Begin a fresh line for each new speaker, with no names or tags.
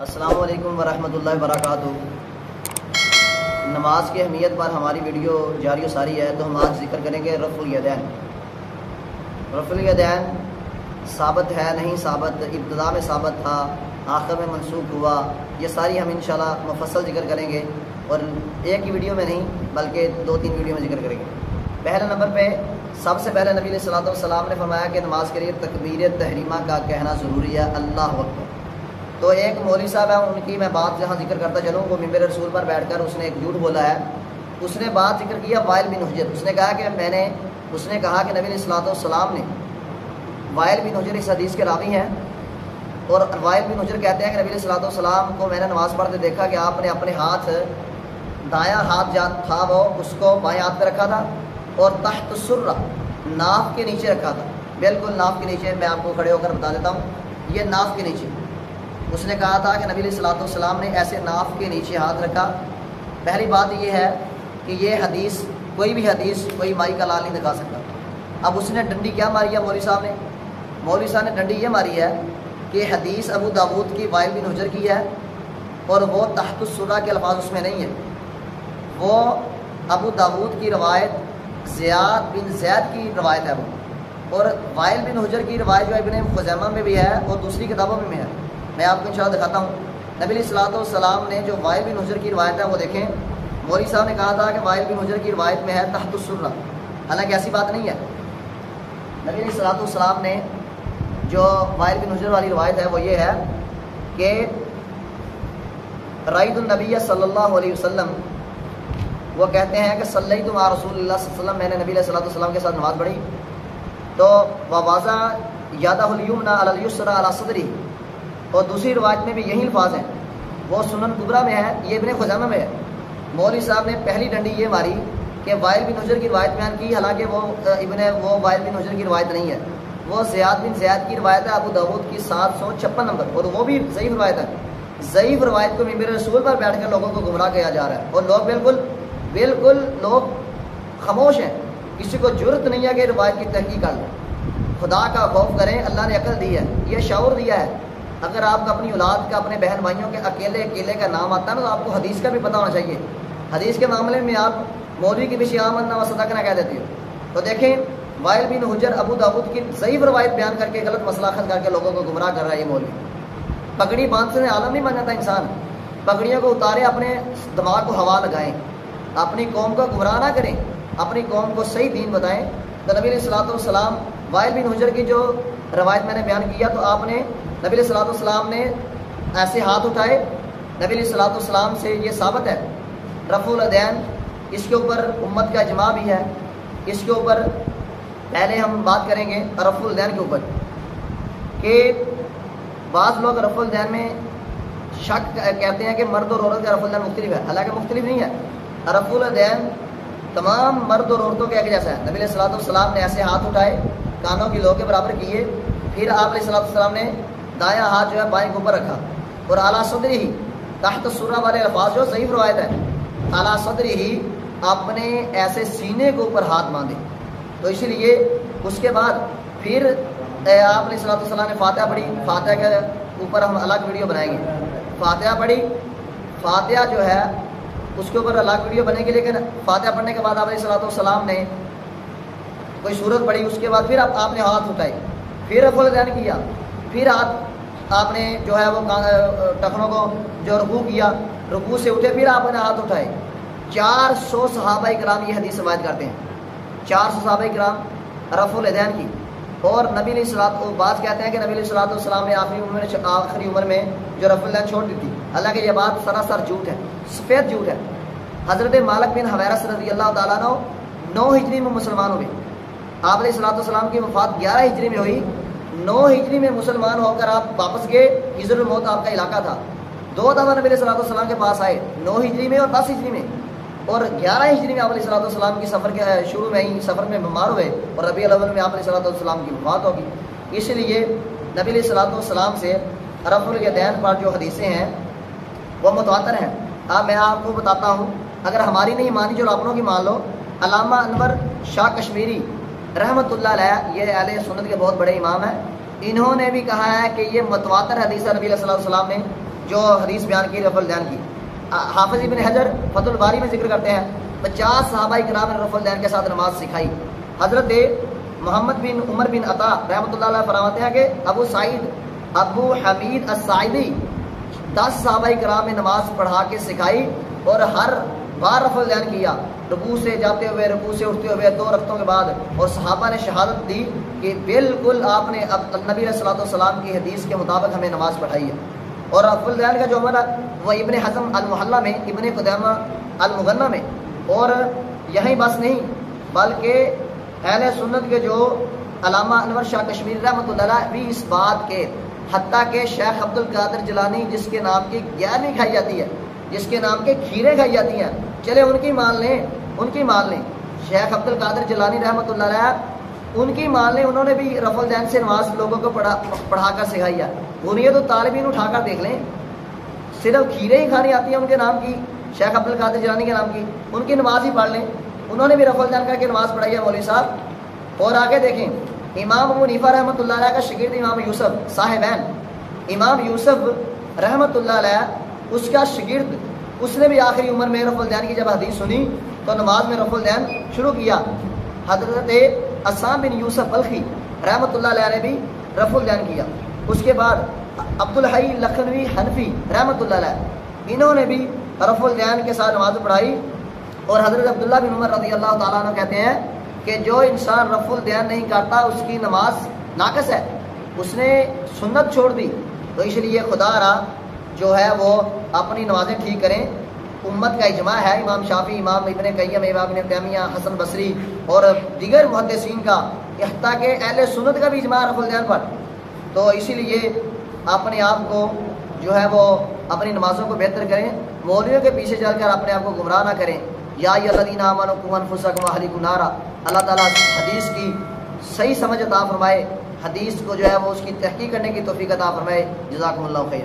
السلام علیکم ورحمۃ اللہ وبرکاتہ۔ نماز کی اہمیت پر ہماری ویڈیو جاری و ساری ہے، تو ہم آج ذکر کریں گے رفع الیدین۔ رفع الیدین ثابت ہے نہیں ثابت، ابتدا میں ثابت تھا، آخر میں منسوخ ہوا، یہ ساری ہم انشاءاللہ مفصل ذکر کریں گے، اور ایک ہی ویڈیو میں نہیں بلکہ 2-3 ویڈیو میں ذکر کریں گے۔ پہلے نمبر پہ سب سے پہلے نبی علیہ الصلوۃ والسلام نے فرمایا کہ نماز کے لیے تکبیر تحریمہ کا کہنا ضروری ہے، اللہ اکبر۔ تو ایک مولوی صاحب ہیں، ان کی میں بات جہاں ذکر کرتا چلوں، وہ منبر رسول پر بیٹھ کر اس نے ایک جھوٹ بولا ہے۔ اس نے بات ذکر کیا وائل بن حجر، اس نے کہا کہ اس نے کہا کہ نبی علیہ الصلوۃ والسلام نے، وائل بن حجر اس حدیث کے راوی ہیں، اور وائل بن حجر کہتے ہیں کہ نبی علیہ الصلوۃ والسلام کو میں نے نماز پڑھتے دیکھا کہ آپ نے اپنے ہاتھ، دایاں ہاتھ جہاں تھا وہ اس کو بائیں ہاتھ پہ رکھا تھا، اور تحت السرہ ناف کے نیچے رکھا تھا، بالکل ناف کے نیچے۔ میں آپ کو کھڑے ہو کر بتا دیتا ہوں، یہ ناف کے نیچے۔ اس نے کہا تھا کہ نبی علیہ الصلوۃ والسلام نے ایسے ناف کے نیچے ہاتھ رکھا۔ پہلی بات یہ ہے کہ یہ حدیث، کوئی بھی حدیث کوئی مائی کا لال نہیں دکھا سکتا۔ اب اس نے ڈنڈی کیا ماری ہے مولوی صاحب نے ڈنڈی یہ ماری ہے کہ حدیث ابو داؤد کی وائل بن حجر کی ہے، اور وہ تحت السرہ کے الفاظ اس میں نہیں ہے، وہ ابو داؤد کی روایت زیاد بن زید کی روایت ہے وہ، اور وائل بن حجر کی روایت جو ابن خزیمہ میں بھی ہے اور دوسری کتابوں میں بھی ہے۔ میں آپ کو انشاءاللہ دکھاتا ہوں۔ نبی علیہ الصلوۃ والسلام نے جو وائل بن حجر کی روایت ہے وہ دیکھیں، مولوی صاحب نے کہا تھا کہ وائل بن حجر کی روایت میں ہے تحت السرہ، حالانکہ ایسی بات نہیں ہے۔ نبی علیہ الصلوۃ والسلام نے جو وائل بن حجر والی روایت ہے وہ یہ ہے کہ رأیت النبی صلی اللہ علیہ وسلم، وہ کہتے ہیں کہ صلیت مع رسول اللہ صلی اللہ علیہ وسلم، میں نے نبی علیہ الصلوۃ والسلام کے ساتھ نماز پڑھی، تو ووضع یدہ الیمنی علی الیسری علی صدری، اور دوسری روایت میں بھی یہی الفاظ ہیں، وہ سنن کبریٰ میں ہے، یہ ابن خزیمہ میں ہے۔ مولوی صاحب نے پہلی ڈنڈی یہ ماری کہ وائل بن حجر کی روایت بیان کی، حالانکہ وہ وائل بن حجر کی روایت نہیں ہے، وہ زیاد بن زید کی روایت ہے، ابو داؤد کی 756 نمبر، اور وہ بھی ضعیف روایت ہے۔ ضعیف روایت کو منبر رسول پر بیٹھ کر لوگوں کو گمراہ کیا جا رہا ہے، اور لوگ بالکل لوگ خاموش ہیں، کسی کو جرت نہیں ہے کہ روایت کی تحقیق کر لیں۔ خدا کا خوف کریں، اللہ نے عقل دی ہے، یہ شعور دیا ہے۔ اگر آپ کو اپنی اولاد کا، اپنے بہن بھائیوں کے اکیلے کا نام آتا ہے نا، تو آپ کو حدیث کا بھی پتہ ہونا چاہیے۔ حدیث کے معاملے میں آپ مولوی کی بھی آمنا و صدقنا کہہ دیتے ہو۔ تو دیکھیں، وائل بن حجر ابو داؤد کی ضعیف روایت بیان کر کے غلط مسئلہ اخذ کر کے لوگوں کو گمراہ کر رہا ہے یہ مولوی۔ پگڑی باندھنے عالم نہیں بن جاتا انسان، پگڑیوں کو اتارے، اپنے دماغ کو ہوا لگائیں، اپنی قوم کو گمراہ نہ کریں، اپنی قوم کو صحیح دین بتائیں۔ تو نبی علیہ الصلوۃ والسلام، وائل بن حجر کی جو روایت میں نے بیان کیا، تو آپ نے نبی علیہ الصلوۃ والسلام نے ایسے ہاتھ اٹھائے۔ نبی علیہ الصلوۃ والسلام سے یہ ثابت ہے رفع الیدین، اس کے اوپر امت کا اجماع بھی ہے۔ اس کے اوپر پہلے ہم بات کریں گے رفع الیدین کے اوپر، کہ بعض لوگ رفع الیدین میں شک کہتے ہیں کہ مرد اور عورت کا رفع الیدین مختلف ہے، حالانکہ مختلف نہیں ہے۔ رفع الیدین تمام مرد اور عورتوں کے ایک جیسا ہے۔ نبی علیہ الصلوۃ والسلام نے ایسے ہاتھ اٹھائے، کانوں کی لو کے برابر کیے، پھر آپ علیہ الصلوۃ والسلام نے دایاں ہاتھ جو ہے بائیں کے اوپر رکھا، اور اعلیٰ صدری ہی، تحت السرہ والے الفاظ جو ضعیف روایت ہے، اعلیٰ صدری ہی، اپنے ایسے سینے کے اوپر ہاتھ باندھے۔ تو اسی لیے اس کے بعد پھر آپ علیہ الصلوۃ والسلام نے فاتحہ پڑھی۔ فاتحہ کے اوپر ہم الگ ویڈیو بنائیں گے۔ فاتحہ پڑھی، فاتحہ جو ہے اس کے اوپر الگ ویڈیو بنے گی، لیکن فاتحہ پڑھنے کے بعد آپ علیہ الصلوۃ والسلام نے کوئی سورت پڑھی، اس کے بعد پھر آپ نے ہاتھ اٹھائے، پھر رفع الیدین کیا، پھر آپ نے جو ہے وہ ٹخنوں کو جو رکوع کیا، رکوع سے اٹھے، پھر آپ نے ہاتھ اٹھائے۔ 400 صحابہ کرام یہ حدیث روایت کرتے ہیں، 400 صحابہ کرام رفع الیدین کی۔ اور نبی علیہ الصلوۃ، بعض کہتے ہیں کہ نبی علیہ الصلوۃ والسلام نے آخری عمر میں جو رفع الیدین چھوڑ دی تھی، حالانکہ یہ بات سراسر جھوٹ ہے، سفید جھوٹ ہے۔ حضرت مالک بن حویرث رضی اللہ تعالیٰ عنہ 9 ہجری میں مسلمان ہوئے۔ آپ علیہ الصلوۃ والسلام کی وفات 11 ہجری میں ہوئی، 9 ہجری میں مسلمان ہو کر آپ واپس گئے، ہجر الموت آپ کا علاقہ تھا۔ 2 دفعہ نبی علیہ الصلوۃ والسلام کے پاس آئے، 9 ہجری میں اور 10 ہجری میں، اور 11 ہجری میں آپ علیہ الصلوۃ والسلام کی سفر کے شروع میں ہی سفر میں بیمار ہوئے، اور ربیع الاول میں آپ علیہ الصلوۃ والسلام کی وفات ہوگی۔ اس لیے نبی علیہ الصلوۃ والسلام سے رفع الیدین پر جو حدیثیں ہیں وہ متواتر ہیں۔ اب میں آپ کو بتاتا ہوں، اگر ہماری نہیں مانی جو اپنوں کی مان لو۔ علامہ انور شاہ کشمیری رحمۃ اللہ علیہ، یہ اہل سنت کے بہت بڑے امام ہیں، انہوں نے بھی کہا ہے کہ یہ متواتر حدیث ہے نبی علیہ الصلوۃ والسلام نے جو حدیث بیان کی رفع الیدین کی. حافظ ابن حجر فتح الباری میں ذکر کرتے ہیں 50 صحابہ کرام نے رفع الیدین کے ساتھ نماز سکھائی. حضرت محمد بن عمر بن عطا رحمۃ اللہ علیہ فرماتے ہیں کہ ابو حمید الساعدی 10 صحابہ کرام نے نماز پڑھا کے سکھائی اور ہر بار رفع الیدین کیا، رکوع سے جاتے ہوئے، رکوع سے اٹھتے ہوئے 2 رکعتوں کے بعد. اور صحابہ نے شہادت دی کہ بالکل آپ نے نبی علیہ الصلوۃ والسلام کی حدیث کے مطابق ہمیں نماز پڑھائی ہے. اور رفع الیدین کا جو عمل ہے وہ ابن حزم المحلہ میں، ابن قدامہ المغنہ میں، اور یہیں بس نہیں بلکہ اہل سنت کے جو علامہ انور شاہ کشمیری رحمۃ اللہ علیہ بھی اس بات کے، حتیٰ کہ شیخ عبد القادر جیلانی جس کے نام کی گیانی کھائی جاتی ہے، جس کے نام کے کھیریں کھائی جاتی ہیں، چلے ان کی مان لیں شیخ عبد القادر جیلانی رحمۃ اللہ علیہ ان کی مان لیں، انہوں نے بھی رفع الیدین سے نماز لوگوں کو پڑھا کر سکھائی ہے. انہیں تو طالبین اٹھا کر دیکھ لیں، صرف کھیریں ہی کھانی آتی ہیں ان کے نام کی، شیخ عبد القادر جیلانی کے نام کی، ان کی نماز ہی پڑھ لیں. انہوں نے بھی رفع الیدین کر کے نماز پڑھائی ہے مولوی صاحب. اور آگے دیکھیں امام ابو حنیفہ رحمۃ اللہ علیہ کا شاگرد امام یوسف صاحبین، امام یوسف رحمۃ اللہ علیہ اس کا شاگرد، اس نے بھی آخری عمر میں رفع الیدین کی جب حدیث سنی تو نماز میں رفع الیدین شروع کیا. حضرت عصام بن یوسف بلخی رحمۃ اللہ علیہ نے بھی رفع الیدین کیا. اس کے بعد عبدالحی لکھنوی حنفی رحمۃ اللہ علیہ انہوں نے بھی رفع الیدین کے ساتھ نماز پڑھائی. اور حضرت عبداللہ بن عمر رضی اللہ تعالیٰ عنہ کہتے ہیں کہ جو انسان رفع الیدین نہیں کرتا اس کی نماز ناقص ہے، اس نے سنت چھوڑ دی. تو اس لیے خدا را جو ہے وہ اپنی نمازیں ٹھیک کریں. امت کا اجماع ہے، امام شافعی، امام ابن قیم، امام ابن تیمیہ، حسن بصری اور دیگر محدثین کا، حتیٰ کہ اہل سنت کا بھی اجماع رفع الیدین پر. تو اسی لیے اپنے آپ کو جو ہے وہ اپنی نمازوں کو بہتر کریں، مولویوں کے پیچھے چل کر اپنے آپ کو گمراہ نہ کریں. یا الذین آمنوا قوا انفسکم واہلیکم نارا. اللہ تعالیٰ حدیث کی صحیح سمجھ عطا فرمائے، حدیث کو جو ہے وہ اس کی تحقیق کرنے کی توفیق عطا فرمائے. جزاکم اللہ خیر.